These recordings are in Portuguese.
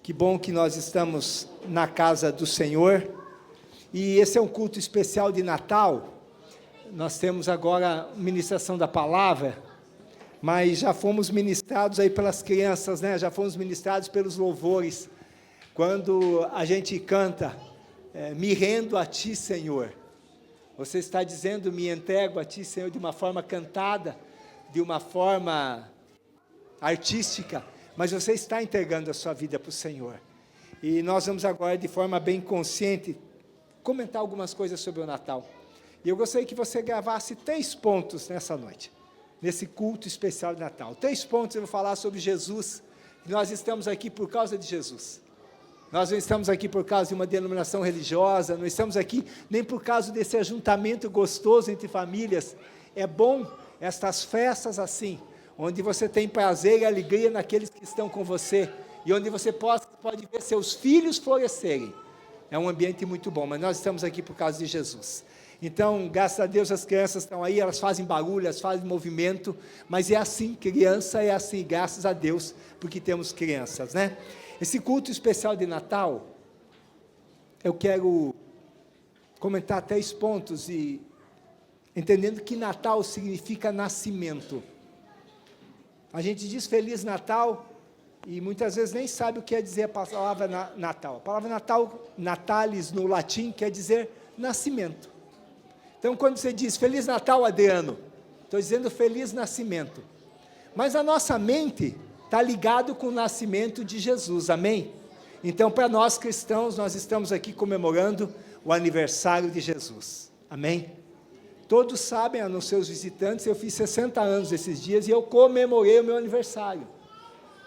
Que bom que nós estamos na casa do Senhor, e esse é um culto especial de Natal. Nós temos agora ministração da palavra, mas já fomos ministrados aí pelas crianças, né? Já fomos ministrados pelos louvores, quando a gente canta, me rendo a Ti, Senhor. Você está dizendo, me entrego a Ti, Senhor, de uma forma cantada, de uma forma artística, mas você está entregando a sua vida para o Senhor. E nós vamos agora, de forma bem consciente, comentar algumas coisas sobre o Natal. E eu gostaria que você gravasse 3 pontos nessa noite, nesse culto especial de Natal. 3 pontos eu vou falar sobre Jesus. Nós estamos aqui por causa de Jesus. Nós não estamos aqui por causa de uma denominação religiosa, não estamos aqui nem por causa desse ajuntamento gostoso entre famílias. É bom estas festas assim, onde você tem prazer e alegria naqueles que estão com você, e onde você pode ver seus filhos florescerem. É um ambiente muito bom, mas nós estamos aqui por causa de Jesus. Então, graças a Deus, as crianças estão aí, elas fazem barulho, elas fazem movimento, mas é assim, criança é assim, graças a Deus, porque temos crianças, né? Esse culto especial de Natal, eu quero comentar 3 pontos, e entendendo que Natal significa nascimento. A gente diz Feliz Natal, e muitas vezes nem sabe o que quer dizer a palavra Natal. A palavra Natal, natalis, no latim, quer dizer nascimento. Então, quando você diz Feliz Natal, Adriano, estou dizendo Feliz Nascimento. Mas a nossa mente está ligado com o nascimento de Jesus, amém? Então, para nós cristãos, nós estamos aqui comemorando o aniversário de Jesus, amém? Todos sabem, a não ser os visitantes, eu fiz 60 anos esses dias e eu comemorei o meu aniversário.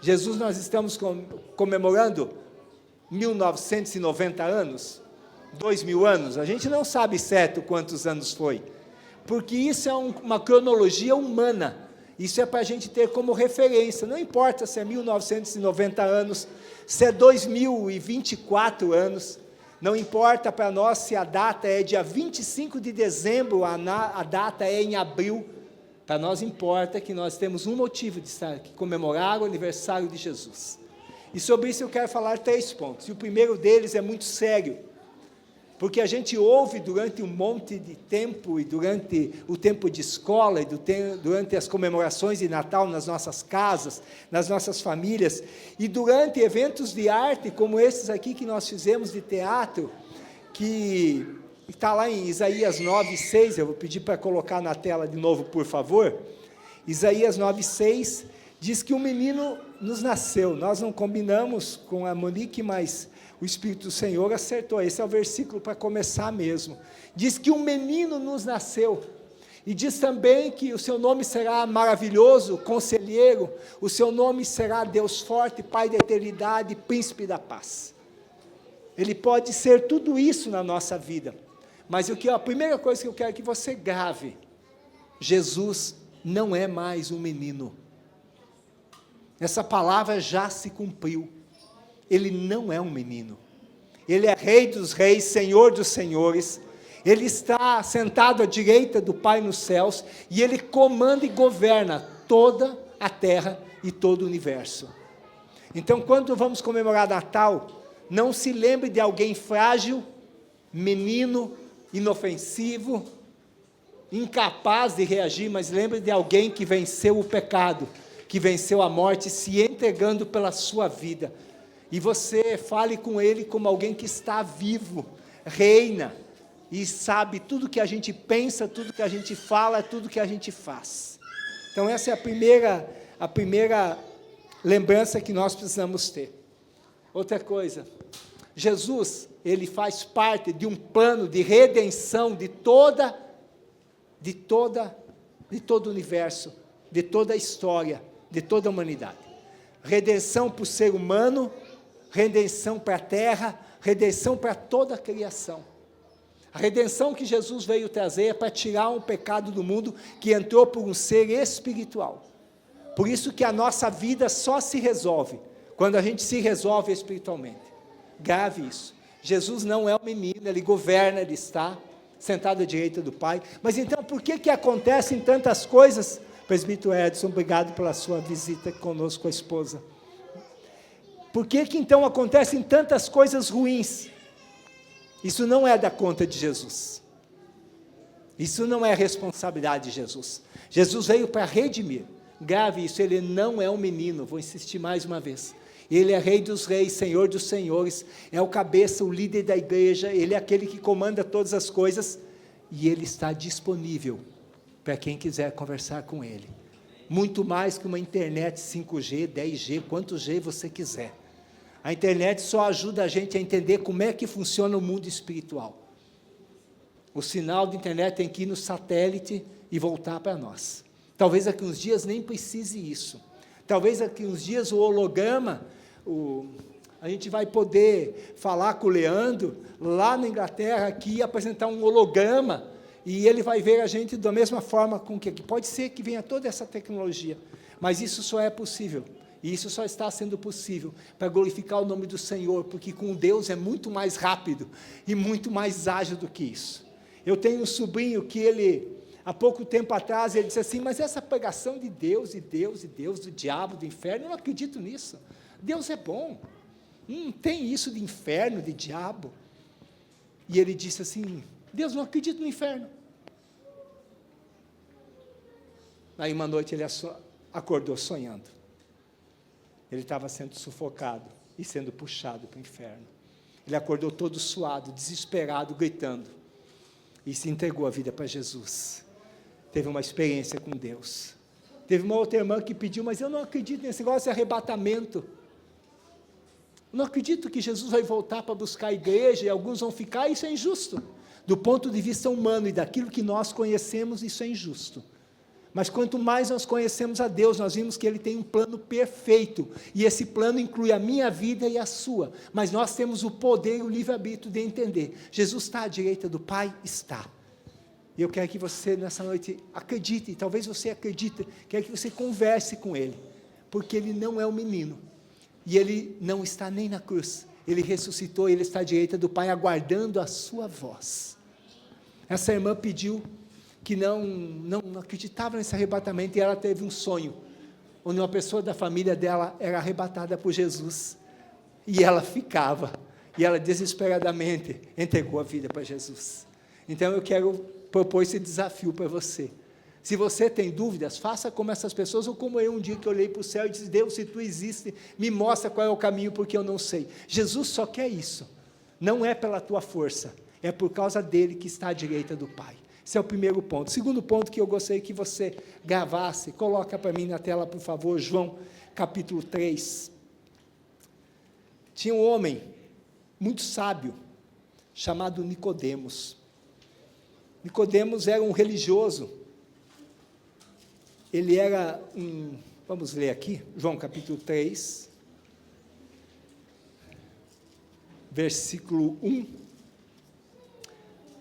Jesus, nós estamos comemorando 1990 anos, 2000 anos, a gente não sabe certo quantos anos foi, porque isso é uma cronologia humana, isso é para a gente ter como referência, não importa se é 1990 anos, se é 2024 anos, não importa para nós se a data é dia 25 de dezembro, a data é em abril, para nós importa que nós temos um motivo de estar aqui, comemorar o aniversário de Jesus. E sobre isso eu quero falar 3 pontos, e o primeiro deles é muito sério, porque a gente ouve durante um monte de tempo, e durante o tempo de escola, e durante as comemorações de Natal nas nossas casas, nas nossas famílias, e durante eventos de arte, como esses aqui que nós fizemos de teatro, que está lá em Isaías 9:6, eu vou pedir para colocar na tela de novo, por favor. Isaías 9:6 diz que um menino nos nasceu. Nós não combinamos com a Monique, mas o Espírito do Senhor acertou. Esse é o versículo para começar mesmo. Diz que um menino nos nasceu. E diz também que o seu nome será maravilhoso, conselheiro, o seu nome será Deus forte, Pai da eternidade, Príncipe da paz. Ele pode ser tudo isso na nossa vida. Mas a primeira coisa que eu quero que você grave, Jesus não é mais um menino. Essa palavra já se cumpriu. Ele não é um menino. Ele é Rei dos reis, Senhor dos senhores. Ele está sentado à direita do Pai nos céus, e Ele comanda e governa toda a terra e todo o universo. Então, quando vamos comemorar Natal, não se lembre de alguém frágil, menino, inofensivo, incapaz de reagir, mas lembre de alguém que venceu o pecado, que venceu a morte, se entregando pela sua vida. E você fale com Ele como alguém que está vivo, reina, e sabe tudo que a gente pensa, tudo que a gente fala, tudo que a gente faz. Então essa é a primeira lembrança que nós precisamos ter. Outra coisa, Jesus, Ele faz parte de um plano de redenção de todo o universo, de toda a história, de toda a humanidade. Redenção para o ser humano, redenção para a terra, redenção para toda a criação. A redenção que Jesus veio trazer é para tirar um pecado do mundo que entrou por um ser espiritual. Por isso que a nossa vida só se resolve quando a gente se resolve espiritualmente. Grave isso. Jesus não é um menino, Ele governa, Ele está sentado à direita do Pai. Mas então, por que acontecem tantas coisas? Presbítero Edson, obrigado pela sua visita conosco com a esposa. Por que então acontecem tantas coisas ruins? Isso não é da conta de Jesus. Isso não é responsabilidade de Jesus. Jesus veio para redimir. Grave isso, ele não é um menino, vou insistir mais uma vez. Ele é Rei dos Reis, Senhor dos Senhores, é o cabeça, o líder da igreja, ele é aquele que comanda todas as coisas, e ele está disponível para quem quiser conversar com ele. Muito mais que uma internet 5G, 10G, quantos G você quiser. A internet só ajuda a gente a entender como é que funciona o mundo espiritual. O sinal da internet tem que ir no satélite e voltar para nós. Talvez daqui uns dias nem precise isso. Talvez daqui uns dias o holograma, a gente vai poder falar com o Leandro, lá na Inglaterra, aqui, apresentar um holograma, e ele vai ver a gente da mesma forma com que pode ser que venha toda essa tecnologia, mas isso só é possível, e isso só está sendo possível para glorificar o nome do Senhor, porque com Deus é muito mais rápido e muito mais ágil do que isso. Eu tenho um sobrinho que ele, há pouco tempo atrás, ele disse assim, mas essa pregação de Deus, e Deus, e Deus, do diabo, do inferno, eu não acredito nisso. Deus é bom, não tem isso de inferno, de diabo. E ele disse assim, Deus, não acredito no inferno. Aí uma noite ele acordou sonhando. Ele estava sendo sufocado e sendo puxado para o inferno. Ele acordou todo suado, desesperado, gritando, e se entregou a vida para Jesus. Teve uma experiência com Deus. Teve uma outra irmã que pediu, mas eu não acredito nesse negócio de arrebatamento. Não acredito que Jesus vai voltar para buscar a igreja e alguns vão ficar, isso é injusto. Do ponto de vista humano e daquilo que nós conhecemos, isso é injusto. Mas quanto mais nós conhecemos a Deus, nós vimos que Ele tem um plano perfeito, e esse plano inclui a minha vida e a sua, mas nós temos o poder e o livre-arbítrio de entender. Jesus está à direita do Pai? Está. E eu quero que você nessa noite acredite, talvez você acredite, quero que você converse com Ele, porque Ele não é um menino, e Ele não está nem na cruz, Ele ressuscitou, Ele está à direita do Pai, aguardando a sua voz. Essa irmã pediu, que não acreditava nesse arrebatamento, e ela teve um sonho, onde uma pessoa da família dela era arrebatada por Jesus, e ela ficava, e ela desesperadamente entregou a vida para Jesus. Então eu quero propor esse desafio para você. Se você tem dúvidas, faça como essas pessoas, ou como eu um dia que eu olhei para o céu e disse, Deus, se Tu existe, me mostra qual é o caminho, porque eu não sei. Jesus só quer isso, não é pela tua força, é por causa dele que está à direita do Pai. Esse é o primeiro ponto. Segundo ponto que eu gostaria que você gravasse, coloca para mim na tela, por favor, João, capítulo 3. Tinha um homem muito sábio, chamado Nicodemos. Nicodemos era um religioso. Ele era vamos ler aqui, João capítulo 3, versículo 1.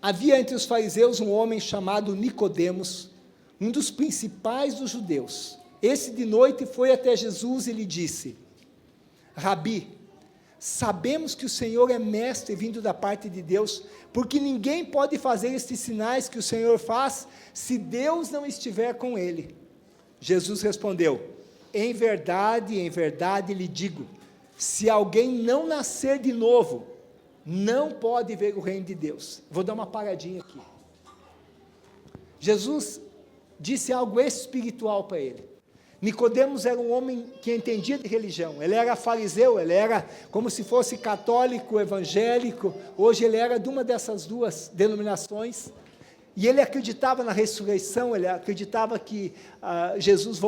Havia entre os fariseus um homem chamado Nicodemos, um dos principais dos judeus. Esse de noite foi até Jesus e lhe disse, Rabi, sabemos que o Senhor é mestre vindo da parte de Deus, porque ninguém pode fazer estes sinais que o Senhor faz, se Deus não estiver com ele. Jesus respondeu, em verdade lhe digo, se alguém não nascer de novo, não pode ver o reino de Deus. Vou dar uma paradinha aqui. Jesus disse algo espiritual para ele. Nicodemos era um homem que entendia de religião, ele era fariseu, ele era como se fosse católico, evangélico, hoje ele era de uma dessas duas denominações, e ele acreditava na ressurreição, ele acreditava que Jesus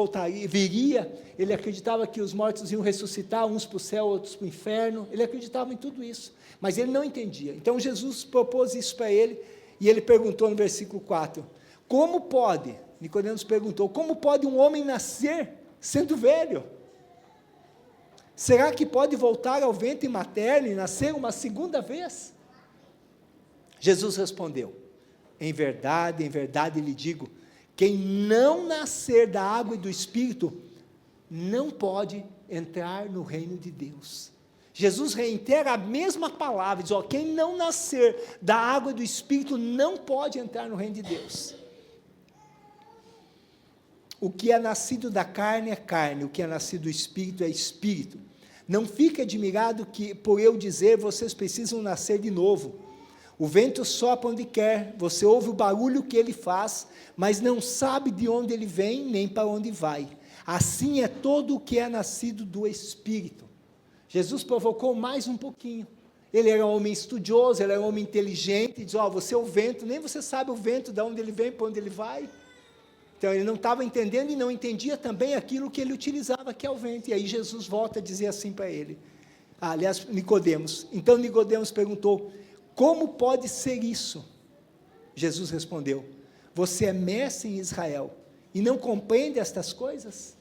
viria, ele acreditava que os mortos iam ressuscitar, uns para o céu, outros para o inferno, ele acreditava em tudo isso, mas ele não entendia. Então Jesus propôs isso para ele, e ele perguntou no versículo 4, como pode, Nicodemos perguntou, como pode um homem nascer sendo velho? Será que pode voltar ao ventre materno e nascer uma segunda vez? Jesus respondeu, em verdade lhe digo, quem não nascer da água e do Espírito, não pode entrar no reino de Deus. Jesus reitera a mesma palavra, diz, quem não nascer da água e do Espírito, não pode entrar no reino de Deus. O que é nascido da carne é carne, o que é nascido do Espírito é Espírito. Não fique admirado que, por eu dizer, vocês precisam nascer de novo. O vento sopra onde quer, você ouve o barulho que ele faz, mas não sabe de onde ele vem, nem para onde vai. Assim é todo o que é nascido do Espírito. Jesus provocou mais um pouquinho. Ele era um homem estudioso, ele era um homem inteligente, e diz, você é o vento, nem você sabe o vento, de onde ele vem, para onde ele vai. Então, ele não estava entendendo e não entendia também aquilo que ele utilizava, que é o vento. E aí, Jesus volta a dizer assim para ele. Aliás, Nicodemos. Então, Nicodemos perguntou, como pode ser isso? Jesus respondeu, você é mestre em Israel e não compreende estas coisas?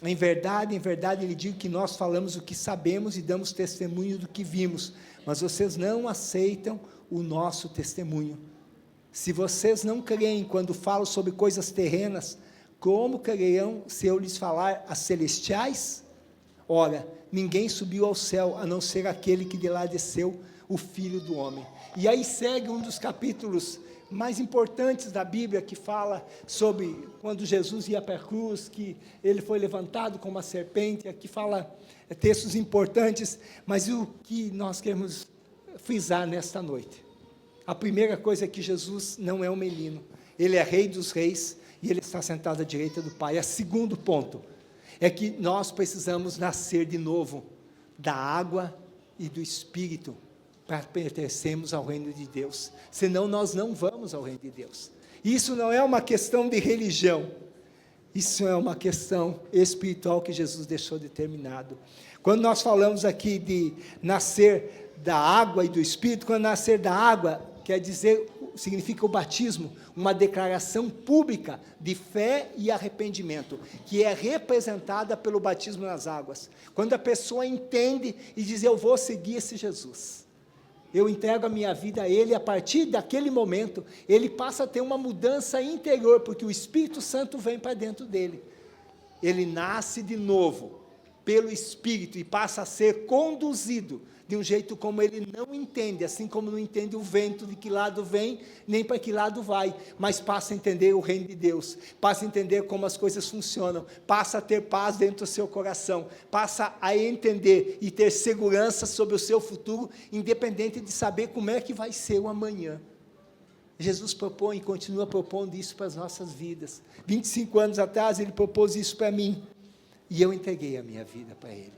Em verdade, lhe digo que nós falamos o que sabemos e damos testemunho do que vimos, mas vocês não aceitam o nosso testemunho. Se vocês não creem quando falo sobre coisas terrenas, como crerão se eu lhes falar as celestiais? Ora, ninguém subiu ao céu, a não ser aquele que de lá desceu, o Filho do Homem. E aí segue um dos capítulos mais importantes da Bíblia, que fala sobre quando Jesus ia para a cruz, que ele foi levantado como uma serpente, aqui fala textos importantes, mas o que nós queremos frisar nesta noite? A primeira coisa é que Jesus não é um menino, ele é Rei dos Reis, e ele está sentado à direita do Pai. O segundo ponto é que nós precisamos nascer de novo, da água e do Espírito, para pertencermos ao reino de Deus, senão nós não vamos ao reino de Deus. Isso não é uma questão de religião, isso é uma questão espiritual que Jesus deixou determinado. Quando nós falamos aqui de nascer da água e do Espírito, quando nascer da água, quer dizer, significa o batismo, uma declaração pública de fé e arrependimento, que é representada pelo batismo nas águas, quando a pessoa entende e diz, eu vou seguir esse Jesus, eu entrego a minha vida a Ele, a partir daquele momento, ele passa a ter uma mudança interior, porque o Espírito Santo vem para dentro dele, ele nasce de novo, pelo Espírito, e passa a ser conduzido, de um jeito como ele não entende, assim como não entende o vento, de que lado vem, nem para que lado vai, mas passa a entender o reino de Deus, passa a entender como as coisas funcionam, passa a ter paz dentro do seu coração, passa a entender e ter segurança sobre o seu futuro, independente de saber como é que vai ser o amanhã. Jesus propõe e continua propondo isso para as nossas vidas. 25 anos atrás ele propôs isso para mim, e eu entreguei a minha vida para ele.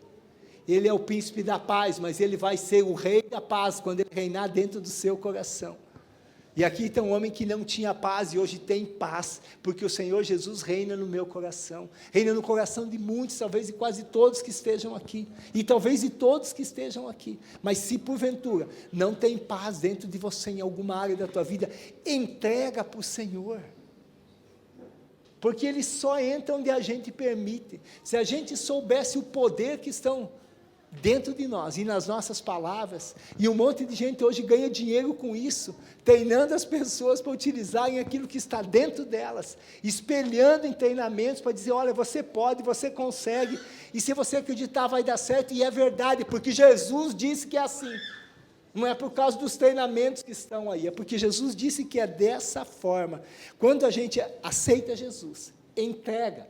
Ele é o príncipe da paz, mas ele vai ser o rei da paz, quando ele reinar dentro do seu coração. E aqui está um homem que não tinha paz, e hoje tem paz, porque o Senhor Jesus reina no meu coração, reina no coração de muitos, talvez de quase todos que estejam aqui, e talvez de todos que estejam aqui, mas se porventura não tem paz dentro de você, em alguma área da tua vida, entrega para o Senhor, porque Ele só entra onde a gente permite. Se a gente soubesse o poder que estão dentro de nós, e nas nossas palavras, e um monte de gente hoje ganha dinheiro com isso, treinando as pessoas para utilizarem aquilo que está dentro delas, espelhando em treinamentos, para dizer, olha, você pode, você consegue, e se você acreditar vai dar certo, e é verdade, porque Jesus disse que é assim, não é por causa dos treinamentos que estão aí, é porque Jesus disse que é dessa forma. Quando a gente aceita Jesus, entrega,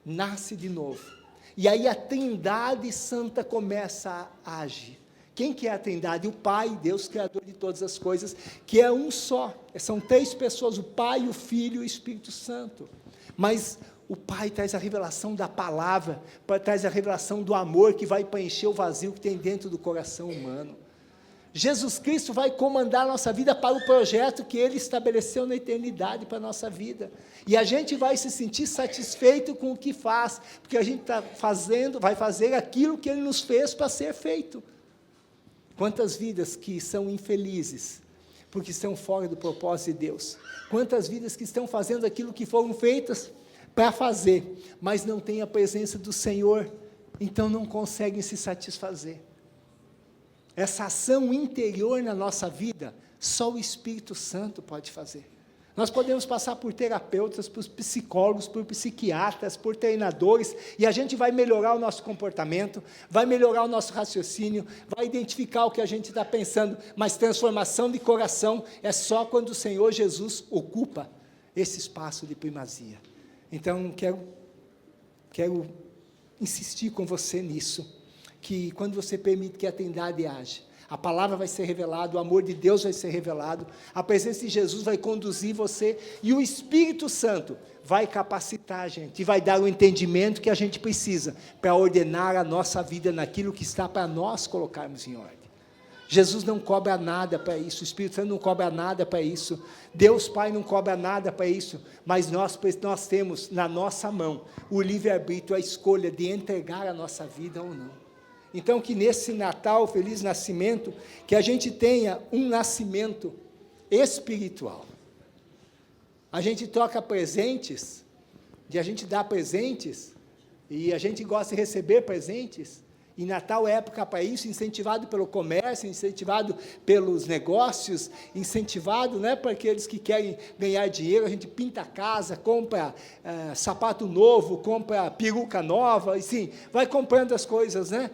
nasce de novo, e aí a Trindade Santa começa a agir. Quem que é a Trindade? O Pai, Deus Criador de todas as coisas, que é um só, são 3 pessoas, o Pai, o Filho e o Espírito Santo, mas o Pai traz a revelação da palavra, traz a revelação do amor, que vai preencher o vazio que tem dentro do coração humano. Jesus Cristo vai comandar a nossa vida para o projeto que Ele estabeleceu na eternidade para a nossa vida, e a gente vai se sentir satisfeito com o que faz, porque a gente vai fazer aquilo que Ele nos fez para ser feito. Quantas vidas que são infelizes, porque estão fora do propósito de Deus, quantas vidas que estão fazendo aquilo que foram feitas para fazer, mas não têm a presença do Senhor, então não conseguem se satisfazer. Essa ação interior na nossa vida, só o Espírito Santo pode fazer. Nós podemos passar por terapeutas, por psicólogos, por psiquiatras, por treinadores, e a gente vai melhorar o nosso comportamento, vai melhorar o nosso raciocínio, vai identificar o que a gente está pensando, mas transformação de coração é só quando o Senhor Jesus ocupa esse espaço de primazia. Então, quero insistir com você nisso, que quando você permite que a Trindade age, a palavra vai ser revelada, o amor de Deus vai ser revelado, a presença de Jesus vai conduzir você, e o Espírito Santo vai capacitar a gente, e vai dar o entendimento que a gente precisa, para ordenar a nossa vida naquilo que está para nós colocarmos em ordem. Jesus não cobra nada para isso, o Espírito Santo não cobra nada para isso, Deus Pai não cobra nada para isso, mas nós temos na nossa mão o livre-arbítrio, a escolha de entregar a nossa vida ou não. Então, que nesse Natal, feliz nascimento, que a gente tenha um nascimento espiritual. A gente troca presentes, a gente dá presentes, e a gente gosta de receber presentes, e Natal é época para isso, incentivado pelo comércio, incentivado pelos negócios, incentivado, né, para aqueles que querem ganhar dinheiro. A gente pinta a casa, compra sapato novo, compra peruca nova, assim, vai comprando as coisas, né?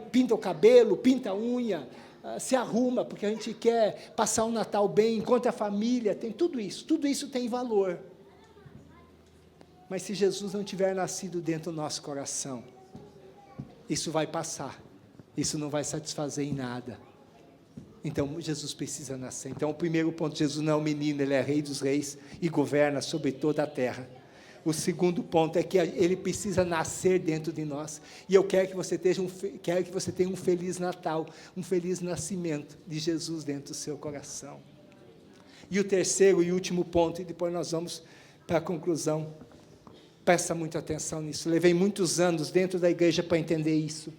Pinta o cabelo, pinta a unha, se arruma, porque a gente quer passar um Natal bem, encontra a família, tem tudo isso tem valor. Mas se Jesus não tiver nascido dentro do nosso coração, isso vai passar, isso não vai satisfazer em nada. Então, Jesus precisa nascer. Então, o primeiro ponto, Jesus não é um menino, ele é rei dos reis e governa sobre toda a terra. O segundo ponto é que ele precisa nascer dentro de nós. E eu quero que você tenha um feliz Natal, um feliz nascimento de Jesus dentro do seu coração. E o terceiro e último ponto, e depois nós vamos para a conclusão. Presta muita atenção nisso. Levei muitos anos dentro da igreja para entender isso.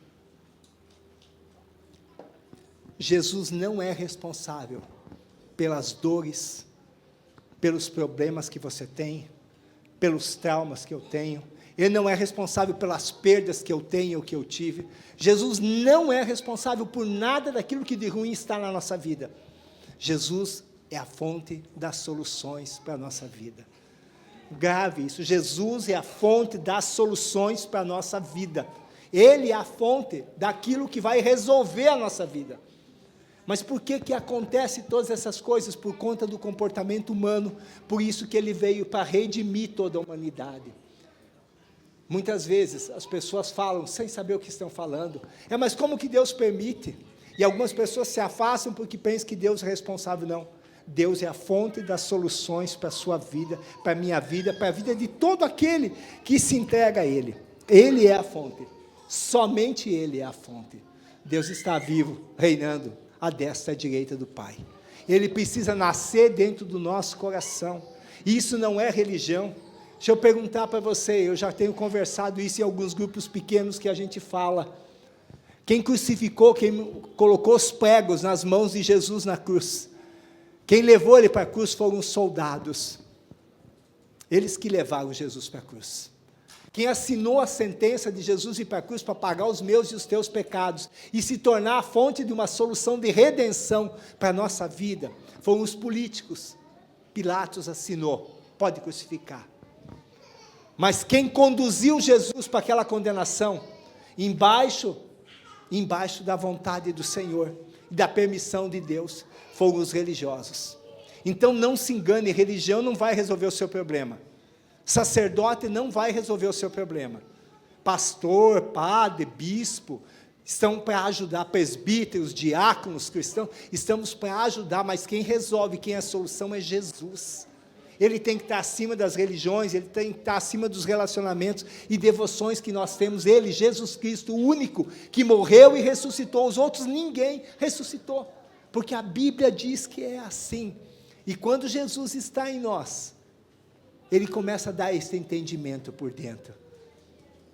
Jesus não é responsável pelas dores, pelos problemas que você tem, pelos traumas que eu tenho. Ele não é responsável pelas perdas que eu tenho ou que eu tive. Jesus não é responsável por nada daquilo que de ruim está na nossa vida. Jesus é a fonte das soluções para a nossa vida. Grave isso, Jesus é a fonte das soluções para a nossa vida, Ele é a fonte daquilo que vai resolver a nossa vida. Mas por que acontece todas essas coisas? Por conta do comportamento humano, por isso que Ele veio para redimir toda a humanidade. Muitas vezes as pessoas falam sem saber o que estão falando, mas como que Deus permite? E algumas pessoas se afastam porque pensam que Deus é responsável. Não. Deus é a fonte das soluções para a sua vida, para a minha vida, para a vida de todo aquele que se entrega a Ele. Ele é a fonte, somente Ele é a fonte. Deus está vivo, reinando à destra e à direita do Pai. Ele precisa nascer dentro do nosso coração. Isso não é religião. Deixa eu perguntar para você, eu já tenho conversado isso em alguns grupos pequenos que a gente fala. Quem crucificou, quem colocou os pregos nas mãos de Jesus na cruz? Quem levou ele para a cruz foram os soldados. Eles que levaram Jesus para a cruz. Quem assinou a sentença de Jesus ir para a cruz para pagar os meus e os teus pecados e se tornar a fonte de uma solução de redenção para a nossa vida foram os políticos. Pilatos assinou, pode crucificar. Mas quem conduziu Jesus para aquela condenação, embaixo da vontade do Senhor e da permissão de Deus, foram os religiosos. Então não se engane, religião não vai resolver o seu problema. Sacerdote não vai resolver o seu problema. Pastor, padre, bispo, estão para ajudar, presbíteros, diáconos, cristãos, estamos para ajudar, mas quem resolve, quem é a solução é Jesus. Ele tem que estar acima das religiões, ele tem que estar acima dos relacionamentos e devoções que nós temos. Ele, Jesus Cristo, o único que morreu e ressuscitou, os outros ninguém ressuscitou. Porque a Bíblia diz que é assim. E quando Jesus está em nós, Ele começa a dar esse entendimento por dentro.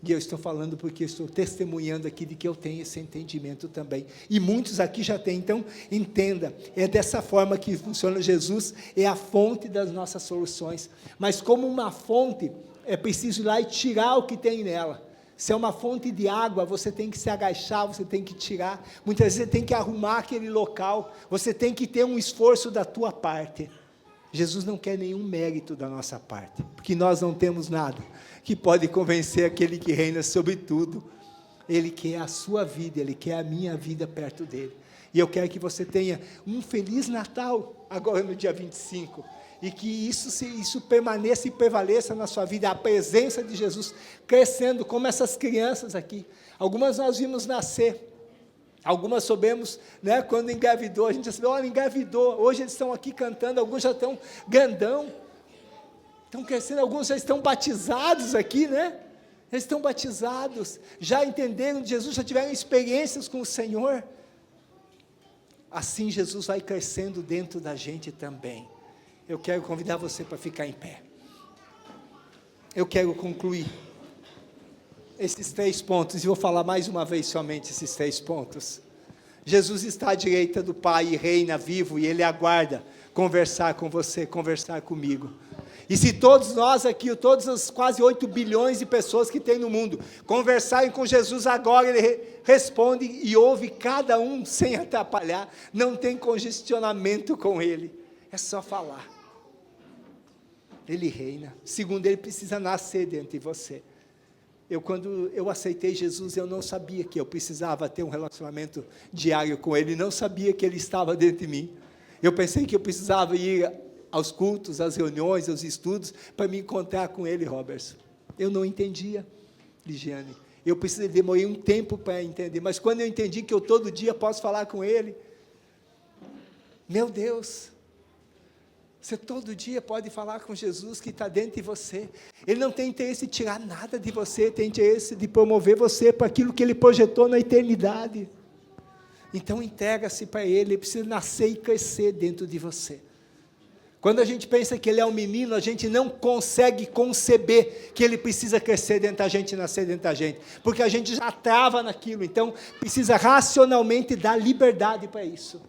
E eu estou falando porque estou testemunhando aqui de que eu tenho esse entendimento também. E muitos aqui já têm, então entenda, é dessa forma que funciona. Jesus é a fonte das nossas soluções. Mas como uma fonte, é preciso ir lá e tirar o que tem nela. Se é uma fonte de água, você tem que se agachar, você tem que tirar. Muitas vezes você tem que arrumar aquele local, você tem que ter um esforço da tua parte. Jesus não quer nenhum mérito da nossa parte, porque nós não temos nada que pode convencer aquele que reina sobre tudo. Ele quer a sua vida, Ele quer a minha vida perto dEle. E eu quero que você tenha um feliz Natal, agora no dia 25. e que isso permaneça e prevaleça na sua vida, a presença de Jesus crescendo, como essas crianças aqui. Algumas nós vimos nascer, algumas soubemos, né, quando engravidou, a gente já sabia, olha, engravidou, hoje eles estão aqui cantando, alguns já estão grandão, estão crescendo, alguns já estão batizados aqui, né? Eles estão batizados, já entenderam de Jesus, já tiveram experiências com o Senhor. Assim Jesus vai crescendo dentro da gente também. Eu quero convidar você para ficar em pé. Eu quero concluir esses 3 pontos, e vou falar mais uma vez somente esses 3 pontos. Jesus está à direita do Pai e reina vivo, e Ele aguarda conversar com você, conversar comigo. E se todos nós aqui, todas as quase 8 bilhões de pessoas que tem no mundo, conversarem com Jesus agora, Ele responde e ouve cada um sem atrapalhar, não tem congestionamento com Ele, é só falar. Ele reina. Segundo, Ele precisa nascer dentro de você. Quando eu aceitei Jesus, eu não sabia que eu precisava ter um relacionamento diário com Ele, não sabia que Ele estava dentro de mim. Eu pensei que eu precisava ir aos cultos, às reuniões, aos estudos, para me encontrar com Ele, Robertson. Eu não entendia, Ligiane. Eu demorei um tempo para entender, mas quando eu entendi que eu todo dia posso falar com Ele, meu Deus, você todo dia pode falar com Jesus que está dentro de você. Ele não tem interesse de tirar nada de você, tem interesse de promover você para aquilo que Ele projetou na eternidade. Então entrega-se para Ele precisa nascer e crescer dentro de você. Quando a gente pensa que Ele é um menino, a gente não consegue conceber que Ele precisa crescer dentro da gente e nascer dentro da gente, porque a gente já trava naquilo, então precisa racionalmente dar liberdade para isso.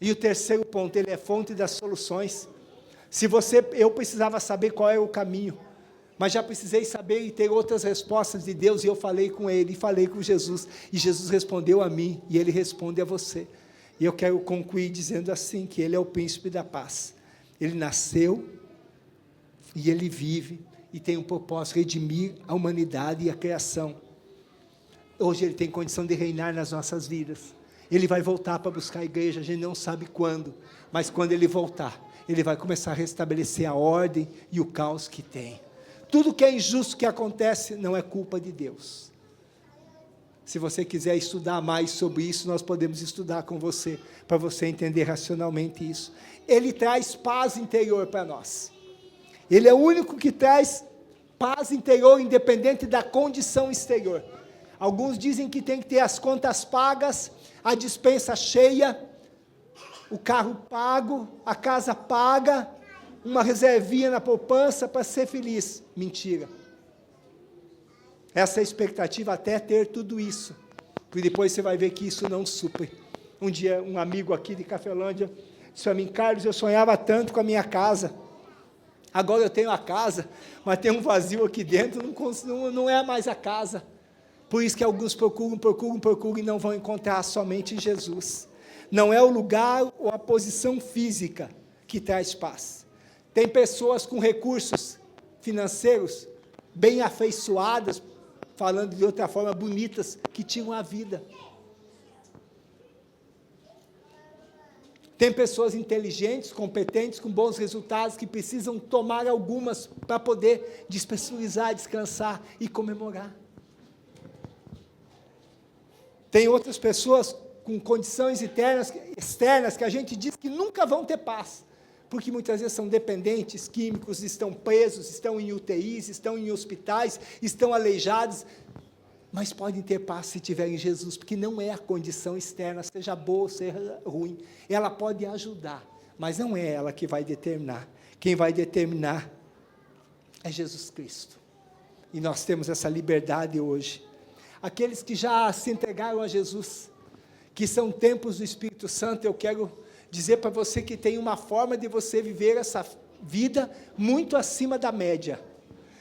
E o terceiro ponto, Ele é fonte das soluções. Eu precisava saber qual é o caminho, mas já precisei saber e ter outras respostas de Deus, e eu falei com Ele, e falei com Jesus, e Jesus respondeu a mim, e Ele responde a você. E eu quero concluir dizendo assim, que Ele é o príncipe da paz. Ele nasceu, e Ele vive, e tem um propósito, redimir a humanidade e a criação. Hoje Ele tem condição de reinar nas nossas vidas. Ele vai voltar para buscar a igreja, a gente não sabe quando, mas quando Ele voltar, Ele vai começar a restabelecer a ordem e o caos que tem. Tudo que é injusto que acontece não é culpa de Deus. Se você quiser estudar mais sobre isso, nós podemos estudar com você, para você entender racionalmente isso. Ele traz paz interior para nós. Ele é o único que traz paz interior, independente da condição exterior. Alguns dizem que tem que ter as contas pagas, a despensa cheia, o carro pago, a casa paga, uma reservinha na poupança para ser feliz. Mentira. Essa é a expectativa até ter tudo isso, porque depois você vai ver que isso não supre. Um dia, um amigo aqui de Cafelândia disse para mim, Carlos, eu sonhava tanto com a minha casa, agora eu tenho a casa, mas tem um vazio aqui dentro, não é mais a casa. Por isso que alguns procuram e não vão encontrar somente em Jesus. Não é o lugar ou a posição física que traz paz. Tem pessoas com recursos financeiros bem afeiçoadas, falando de outra forma, bonitas, que tinham a vida. Tem pessoas inteligentes, competentes, com bons resultados, que precisam tomar algumas para poder despressurizar, descansar e comemorar. Tem outras pessoas com condições externas que a gente diz que nunca vão ter paz, porque muitas vezes são dependentes químicos, estão presos, estão em UTIs, estão em hospitais, estão aleijados, mas podem ter paz se tiverem Jesus, porque não é a condição externa, seja boa ou seja ruim, ela pode ajudar, mas não é ela que vai determinar. Quem vai determinar é Jesus Cristo, e nós temos essa liberdade hoje. Aqueles que já se entregaram a Jesus, que são templos do Espírito Santo, eu quero dizer para você que tem uma forma de você viver essa vida muito acima da média,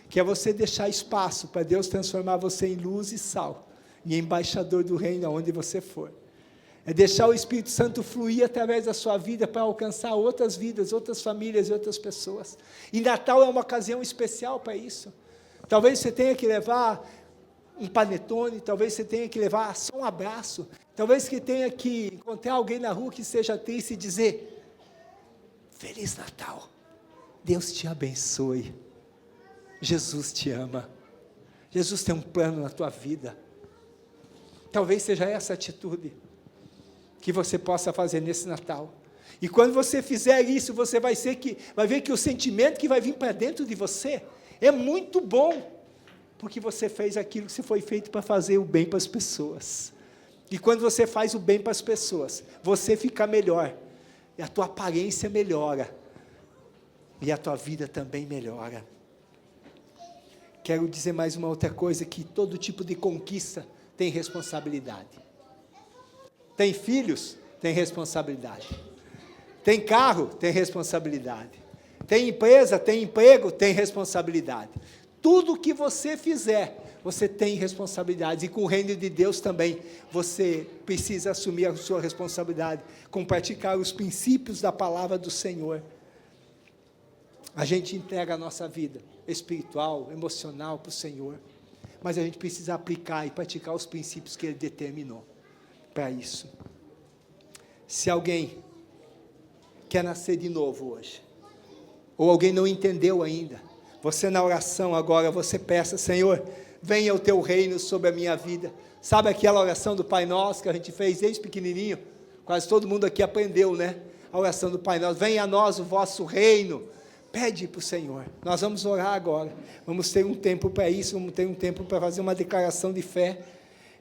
que é você deixar espaço para Deus transformar você em luz e sal, e embaixador do reino aonde você for. É deixar o Espírito Santo fluir através da sua vida para alcançar outras vidas, outras famílias e outras pessoas. E Natal é uma ocasião especial para isso. Talvez você tenha que levar um panetone, talvez você tenha que levar só um abraço, talvez você tenha que encontrar alguém na rua que seja triste e dizer, Feliz Natal, Deus te abençoe. Jesus te ama. Jesus tem um plano na tua vida. Talvez seja essa atitude que você possa fazer nesse Natal. E quando você fizer isso, você vai ver que o sentimento que vai vir para dentro de você é muito bom, porque você fez aquilo que você foi feito para fazer o bem para as pessoas. E quando você faz o bem para as pessoas, você fica melhor, e a tua aparência melhora, e a tua vida também melhora. Quero dizer mais uma outra coisa, que todo tipo de conquista tem responsabilidade. Tem filhos? Tem responsabilidade. Tem carro? Tem responsabilidade. Tem empresa? Tem emprego? Tem responsabilidade. Tudo que você fizer, você tem responsabilidade, e com o reino de Deus também, você precisa assumir a sua responsabilidade, com praticar os princípios da palavra do Senhor. A gente entrega a nossa vida espiritual, emocional para o Senhor, mas a gente precisa aplicar e praticar os princípios que Ele determinou para isso. Se alguém quer nascer de novo hoje, ou alguém não entendeu ainda, você na oração agora, você peça: Senhor, venha o teu reino sobre a minha vida. Sabe aquela oração do Pai Nosso que a gente fez desde pequenininho? Quase todo mundo aqui aprendeu, né? A oração do Pai Nosso: venha a nós o vosso reino. Pede para o Senhor. Nós vamos orar agora, vamos ter um tempo para isso, vamos ter um tempo para fazer uma declaração de fé,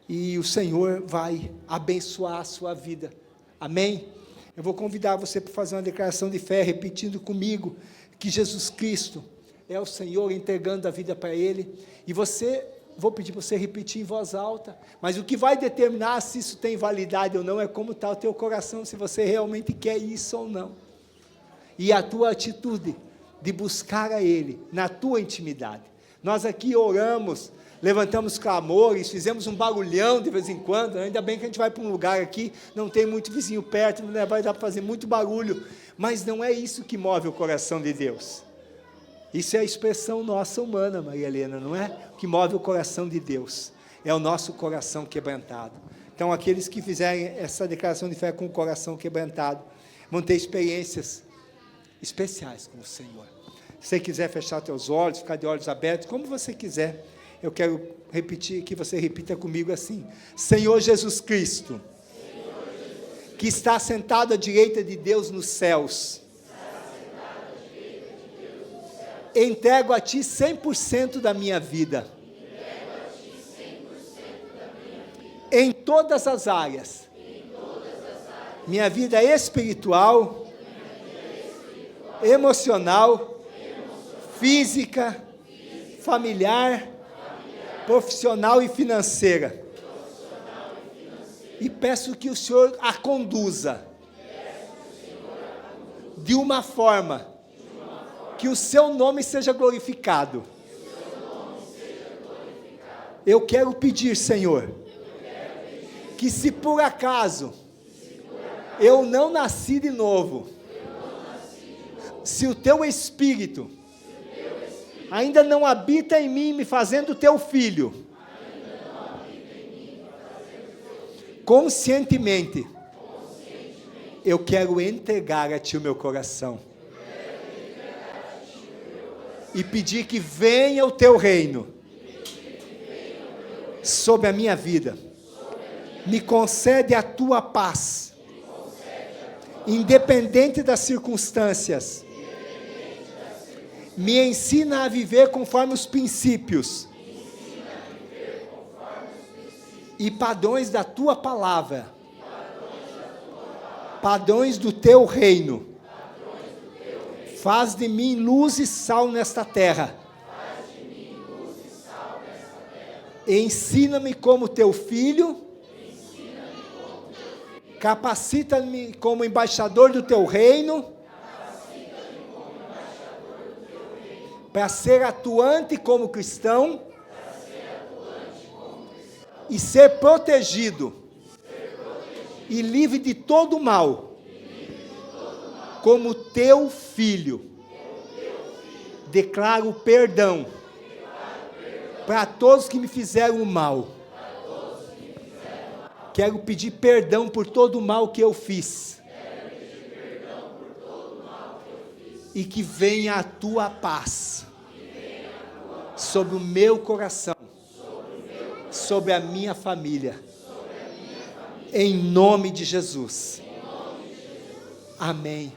e o Senhor vai abençoar a sua vida, amém? Eu vou convidar você para fazer uma declaração de fé, repetindo comigo, que Jesus Cristo é o Senhor, entregando a vida para Ele, e vou pedir para você repetir em voz alta, mas o que vai determinar se isso tem validade ou não, é como está o teu coração, se você realmente quer isso ou não, e a tua atitude de buscar a Ele, na tua intimidade. Nós aqui oramos, levantamos clamores, fizemos um barulhão de vez em quando, ainda bem que a gente vai para um lugar aqui, não tem muito vizinho perto, não vai dar para fazer muito barulho, mas não é isso que move o coração de Deus. Isso é a expressão nossa humana, Maria Helena, não é? O que move o coração de Deus é o nosso coração quebrantado. Então, aqueles que fizerem essa declaração de fé com o coração quebrantado, vão ter experiências especiais com o Senhor. Se você quiser fechar teus olhos, ficar de olhos abertos, como você quiser, eu quero repetir, que você repita comigo assim: Senhor Jesus Cristo, que está sentado à direita de Deus nos céus, entrego a Ti 100% da minha vida, em todas as áreas, minha vida espiritual, emocional, física, familiar, profissional e financeira. E peço que o Senhor a conduza de uma forma que o seu nome seja glorificado. Eu quero pedir, Senhor, que se por acaso eu não nasci de novo, se o teu Espírito ainda não habita em mim, me fazendo teu filho, conscientemente, eu quero entregar a Ti o meu coração, e pedir que venha o Teu reino sobre a minha vida, me concede a Tua paz, independente das circunstâncias, me ensina a viver conforme os princípios e padrões da Tua palavra, padrões do Teu reino. Faz de mim luz e sal nesta terra. Ensina-me como Teu filho, capacita-me como embaixador do Teu reino, para ser atuante como cristão, e ser protegido, e livre de todo mal, como Teu filho. Declaro perdão para todos que me fizeram o mal. Quero pedir perdão por todo o mal que eu fiz. e que venha a tua paz sobre o meu coração, sobre a minha família, em nome de Jesus. Amém.